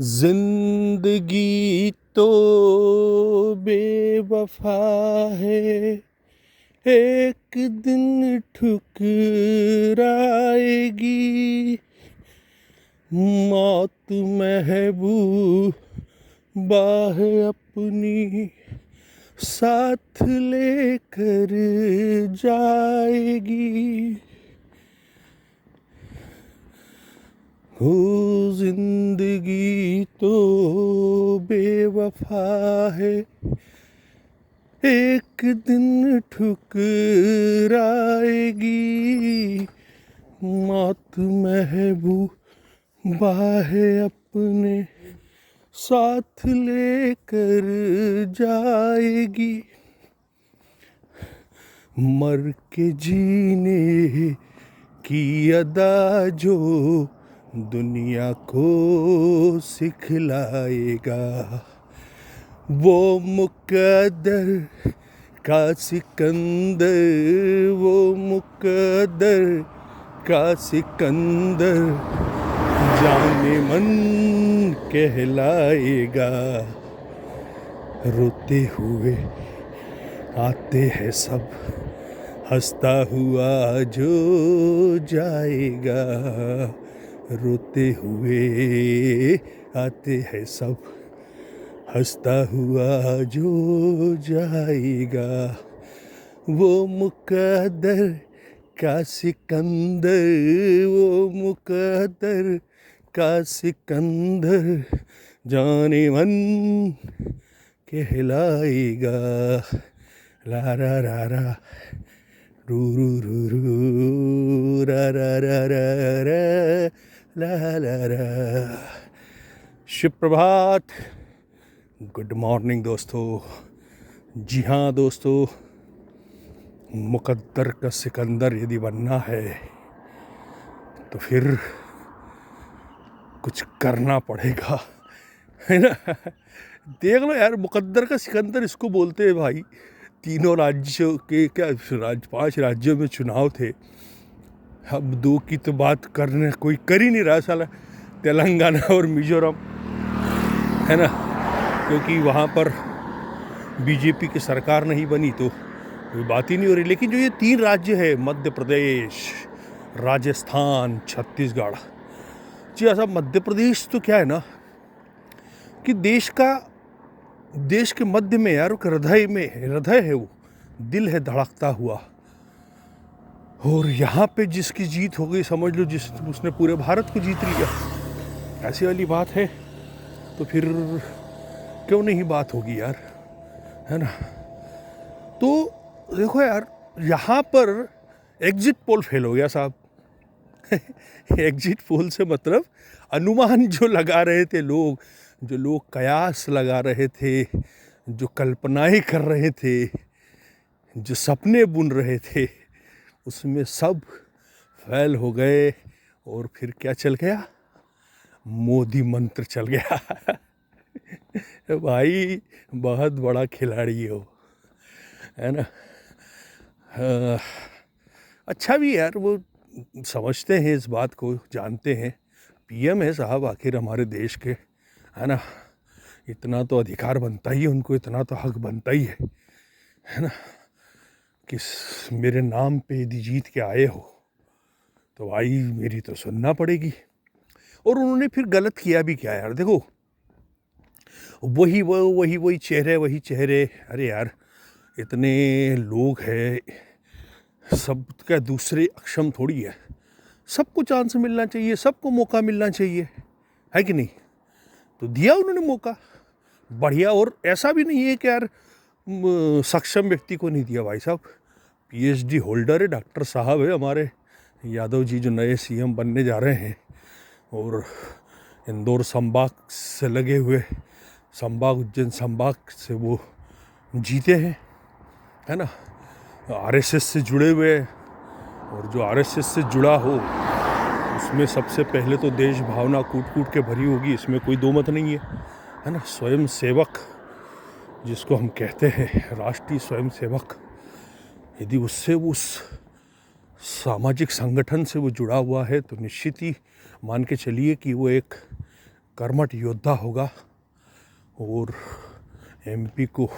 जिंदगी तो बेवफा है, एक दिन ठुकराएगी। मौत महबूबा है अपनी साथ लेकर जाएगी। हो जिंदगी तो बेवफा है, एक दिन ठुकराएगी। मौत महबूबा है अपने साथ लेकर जाएगी। मर के जीने की अदा जो दुनिया को सिखलाएगा, वो मुकद्दर का सिकंदर, वो मुकद्दर का सिकंदर जाने मन कहलाएगा। रोते हुए आते हैं सब, हंसता हुआ जो जाएगा। रोते हुए आते हैं सब, हंसता हुआ जो जाएगा। वो मुकद्दर का सिकंदर, वो मुकद्दर का सिकंदर जाने मन कहलाएगा। ला रा रा रा रू रू रू रू रा रा रा रा रा ला ला रा। शुभ प्रभात, गुड मॉर्निंग दोस्तों। जी हाँ दोस्तों, मुकद्दर का सिकंदर यदि बनना है तो फिर कुछ करना पड़ेगा, है ना। देख लो यार, मुकद्दर का सिकंदर इसको बोलते हैं भाई। तीनों राज्यों के पांच राज्यों में चुनाव थे। अब दो की तो बात करने कोई कर ही नहीं रहा साला, तेलंगाना और मिजोरम, है ना। क्योंकि वहाँ पर बीजेपी की सरकार नहीं बनी तो कोई बात ही नहीं हो रही। लेकिन जो ये तीन राज्य है, मध्य प्रदेश, राजस्थान, छत्तीसगढ़, जी ऐसा मध्य प्रदेश तो क्या है ना कि देश के मध्य में यार, हृदय है, वो दिल है धड़कता हुआ। और यहाँ पे जिसकी जीत हो गई, समझ लो उसने पूरे भारत को जीत लिया, ऐसी वाली बात है। तो फिर क्यों नहीं बात होगी यार, है ना। तो देखो यार, यहाँ पर एग्जिट पोल फेल हो गया साहब। एग्जिट पोल से मतलब अनुमान जो लगा रहे थे लोग, जो लोग कयास लगा रहे थे, जो कल्पनाएं कर रहे थे, जो सपने बुन रहे थे, उसमें सब फेल हो गए। और फिर क्या चल गया, मोदी मंत्र चल गया। भाई बहुत बड़ा खिलाड़ी हो, है ना। अच्छा भी यार, वो समझते हैं इस बात को, जानते हैं। पीएम है साहब आखिर हमारे देश के, है ना। इतना तो अधिकार बनता ही है उनको, इतना तो हक बनता ही है ना, कि मेरे नाम पे यदि जीत के आए हो तो भाई मेरी तो सुनना पड़ेगी। और उन्होंने फिर गलत किया भी क्या यार, देखो वही चेहरे। अरे यार, इतने लोग हैं, सबका दूसरे अक्षम थोड़ी है। सबको चांस मिलना चाहिए, सबको मौका मिलना चाहिए, है कि नहीं। तो दिया उन्होंने मौका, बढ़िया। और ऐसा भी नहीं है कि यार सक्षम व्यक्ति को नहीं दिया। भाई साहब पीएचडी होल्डर है, डॉक्टर साहब है हमारे यादव जी, जो नए सीएम बनने जा रहे हैं। और इंदौर संभाग से लगे हुए संभाग, उज्जैन संभाग से वो जीते हैं, है ना। आरएसएस से जुड़े हुए, और जो आरएसएस से जुड़ा हो उसमें सबसे पहले तो देश भावना कूट के भरी होगी, इसमें कोई दो मत नहीं है ना। स्वयं सेवक जिसको हम कहते हैं, राष्ट्रीय स्वयं सेवक, यदि उससे उस सामाजिक संगठन से वो जुड़ा हुआ है तो निश्चित ही मान के चलिए कि वो एक कर्मठ योद्धा होगा और एमपी को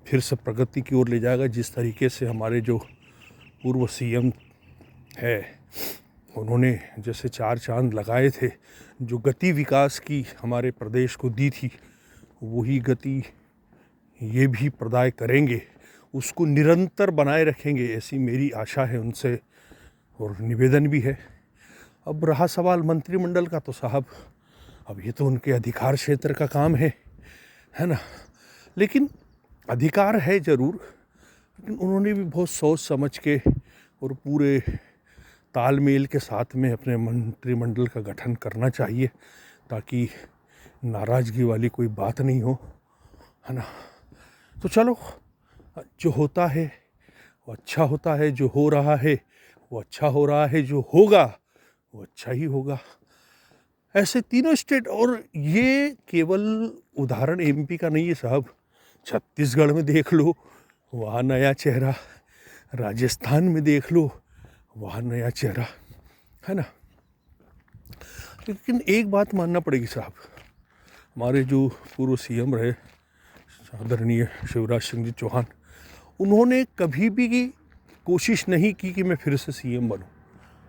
फिर से प्रगति की ओर ले जाएगा। जिस तरीके से हमारे जो पूर्व सीएम है उन्होंने जैसे 4 चांद लगाए थे, जो गति विकास की हमारे प्रदेश को दी थी, वही गति ये भी प्रदाय करेंगे, उसको निरंतर बनाए रखेंगे, ऐसी मेरी आशा है उनसे और निवेदन भी है। अब रहा सवाल मंत्रिमंडल का, तो साहब अब ये तो उनके अधिकार क्षेत्र का काम है ना। लेकिन अधिकार है ज़रूर, लेकिन उन्होंने भी बहुत सोच समझ के और पूरे तालमेल के साथ में अपने मंत्रिमंडल का गठन करना चाहिए, ताकि नाराज़गी वाली कोई बात नहीं हो, है ना। तो चलो, जो होता है वो अच्छा होता है, जो हो रहा है वो अच्छा हो रहा है, जो होगा वो अच्छा ही होगा। ऐसे तीनों स्टेट, और ये केवल उदाहरण एमपी का नहीं है साहब, छत्तीसगढ़ में देख लो, वहाँ नया चेहरा, राजस्थान में देख लो, वहाँ नया चेहरा, है ना। लेकिन एक बात मानना पड़ेगी साहब, हमारे जो पूर्व सीएम रहे आदरणीय शिवराज सिंह जी चौहान, उन्होंने कभी भी कोशिश नहीं की कि मैं फिर से सीएम बनूं।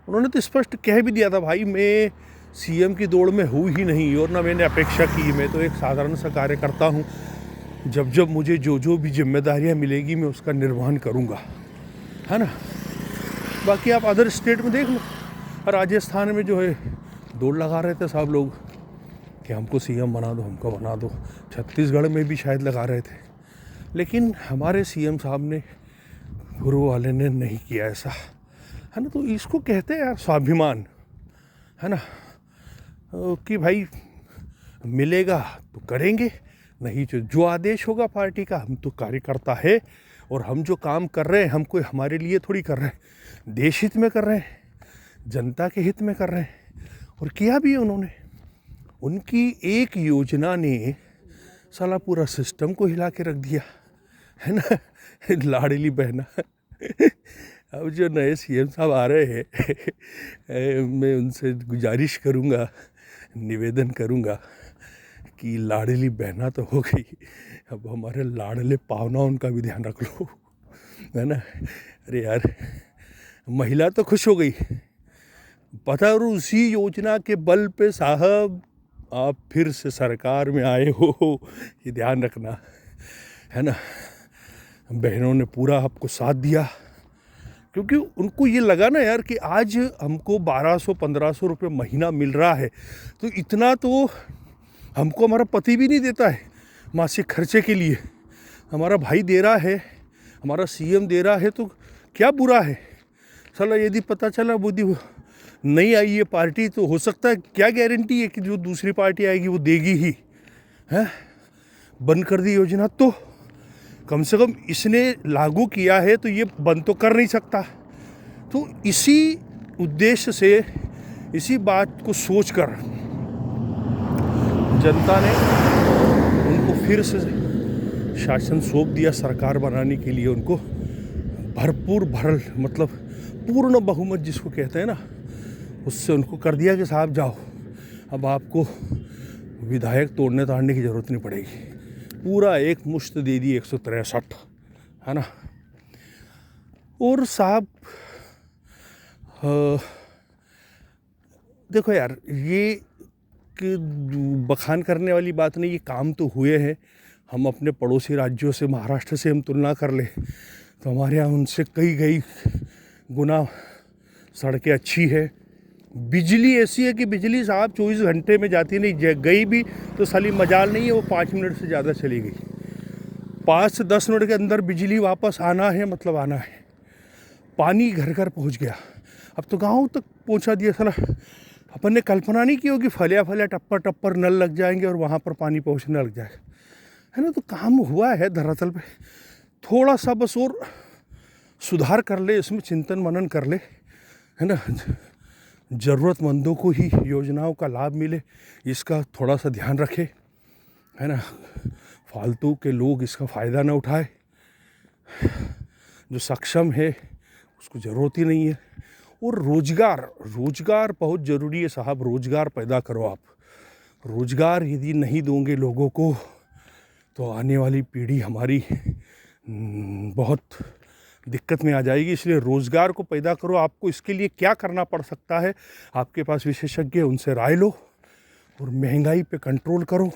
उन्होंने तो स्पष्ट कह भी दिया था, भाई मैं सीएम की दौड़ में हूँ ही नहीं, और ना मैंने अपेक्षा की, मैं तो एक साधारण सा कार्यकर्ता हूँ, जब जब मुझे जो भी जिम्मेदारियाँ मिलेगी मैं उसका निर्वहन करूँगा, है ना। बाकी आप अदर स्टेट में देख लो, राजस्थान में जो है दौड़ लगा रहे थे साहब लोग कि हमको सीएम बना दो, हमको बना दो। छत्तीसगढ़ में भी शायद लगा रहे थे, लेकिन हमारे सीएम साहब ने, गुरु वाले ने नहीं किया ऐसा, है ना। तो इसको कहते हैं यार स्वाभिमान, है ना, कि भाई मिलेगा तो करेंगे, नहीं तो जो आदेश होगा पार्टी का, हम तो कार्यकर्ता है और हम जो काम कर रहे हैं हम कोई हमारे लिए थोड़ी कर रहे हैं, देश हित में कर रहे हैं, जनता के हित में कर रहे हैं, और किया भी है उन्होंने। उनकी एक योजना ने साला पूरा सिस्टम को हिला के रख दिया, है ना। लाडली बहना। अब जो नए सीएम साहब आ रहे हैं, मैं उनसे गुजारिश करूँगा, निवेदन करूँगा कि लाडली बहना तो हो गई, अब हमारे लाडले पावना उनका भी ध्यान रख लो, है ना। अरे यार, महिला तो खुश हो गई, पता, और उसी योजना के बल पे साहब आप फिर से सरकार में आए हो, ये ध्यान रखना, है ना। बहनों ने पूरा आपको साथ दिया, क्योंकि उनको ये लगा ना यार कि आज हमको 1200-1500 रुपये महीना मिल रहा है, तो इतना तो हमको हमारा पति भी नहीं देता है मासिक खर्चे के लिए, हमारा भाई दे रहा है, हमारा सीएम दे रहा है, तो क्या बुरा है। साला यदि पता चला बुद्धि नहीं आई ये पार्टी, तो हो सकता है, क्या गारंटी है कि जो दूसरी पार्टी आएगी वो देगी ही, है। बंद कर दी योजना, तो कम से कम इसने लागू किया है तो ये बंद तो कर नहीं सकता। तो इसी उद्देश्य से, इसी बात को सोचकर जनता ने उनको फिर से शासन सौंप दिया, सरकार बनाने के लिए उनको भरपूर मतलब पूर्ण बहुमत जिसको कहते हैं ना, उससे उनको कर दिया कि साहब जाओ, अब आपको विधायक तोड़ने ताड़ने की ज़रूरत नहीं पड़ेगी, पूरा एक मुश्त दे दी 163, है ना। और साहब देखो यार, ये कि बखान करने वाली बात नहीं, ये काम तो हुए हैं। हम अपने पड़ोसी राज्यों से, महाराष्ट्र से हम तुलना कर ले तो हमारे यहाँ उनसे कई गुना सड़कें अच्छी है। बिजली ऐसी है कि बिजली साहब 24 घंटे में जाती नहीं, गई भी तो साली मजाल नहीं है, वो 5 मिनट से ज़्यादा चली गई। 5 से 10 मिनट के अंदर बिजली वापस आना है, मतलब आना है। पानी घर घर पहुंच गया, अब तो गांव तक पहुंचा दिया। साला अपन ने कल्पना नहीं की होगी, फलिया टप्पर नल लग जाएंगे और वहाँ पर पानी पहुँचने लग जाएगा, है ना। तो काम हुआ है धरातल पे, थोड़ा सा बस और सुधार कर ले, इसमें चिंतन मनन कर ले, है ना। ज़रूरतमंदों को ही योजनाओं का लाभ मिले, इसका थोड़ा सा ध्यान रखे, है ना। फालतू के लोग इसका फ़ायदा ना उठाए, जो सक्षम है उसको ज़रूरत ही नहीं है। और रोज़गार बहुत ज़रूरी है साहब, रोज़गार पैदा करो आप। रोज़गार यदि नहीं दोगे लोगों को तो आने वाली पीढ़ी हमारी बहुत दिक्कत में आ जाएगी। इसलिए रोज़गार को पैदा करो। आपको इसके लिए क्या करना पड़ सकता है, आपके पास विशेषज्ञ हैं, उनसे राय लो और महंगाई पे कंट्रोल करो,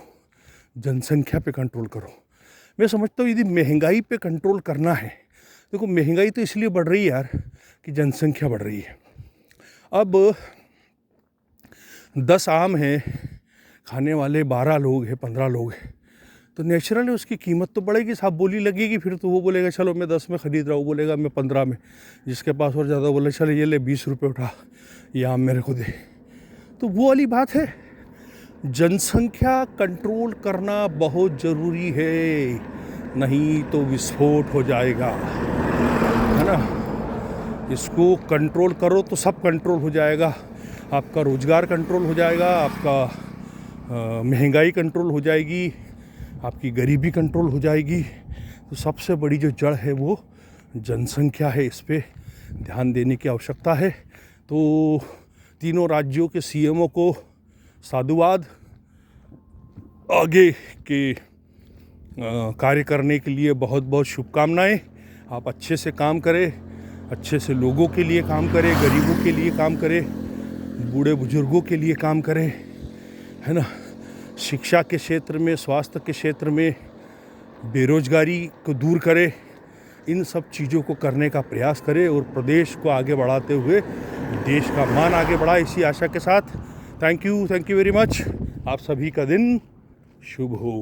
जनसंख्या पे कंट्रोल करो। मैं समझता हूँ यदि महंगाई पे कंट्रोल करना है, देखो महंगाई तो इसलिए बढ़ रही है यार कि जनसंख्या बढ़ रही है। अब 10 आम हैं, खाने वाले 12 लोग हैं, 15 लोग हैं, तो नेचुरली उसकी कीमत तो बढ़ेगी, साहब बोली लगेगी। फिर तो वो बोलेगा चलो मैं 10 में ख़रीद रहा हूँ, बोलेगा मैं 15 में। जिसके पास और ज़्यादा बोले चलो ये ले 20 रुपये उठा, ये आम मेरे को दे। तो वो वाली बात है, जनसंख्या कंट्रोल करना बहुत ज़रूरी है, नहीं तो विस्फोट हो जाएगा, है ना। इसको कंट्रोल करो तो सब कंट्रोल हो जाएगा। आपका रोज़गार कंट्रोल हो जाएगा, आपका महंगाई कंट्रोल हो जाएगी, आपकी गरीबी कंट्रोल हो जाएगी। तो सबसे बड़ी जो जड़ है वो जनसंख्या है, इस पे ध्यान देने की आवश्यकता है। तो तीनों राज्यों के सीएमओ को साधुवाद, आगे के कार्य करने के लिए बहुत बहुत शुभकामनाएं। आप अच्छे से काम करें, अच्छे से लोगों के लिए काम करें, गरीबों के लिए काम करें, बूढ़े बुजुर्गों के लिए काम करें, है ना। शिक्षा के क्षेत्र में, स्वास्थ्य के क्षेत्र में, बेरोजगारी को दूर करें। इन सब चीज़ों को करने का प्रयास करें और प्रदेश को आगे बढ़ाते हुए देश का मान आगे बढ़ाए, इसी आशा के साथ थैंक यू वेरी मच। आप सभी का दिन शुभ हो।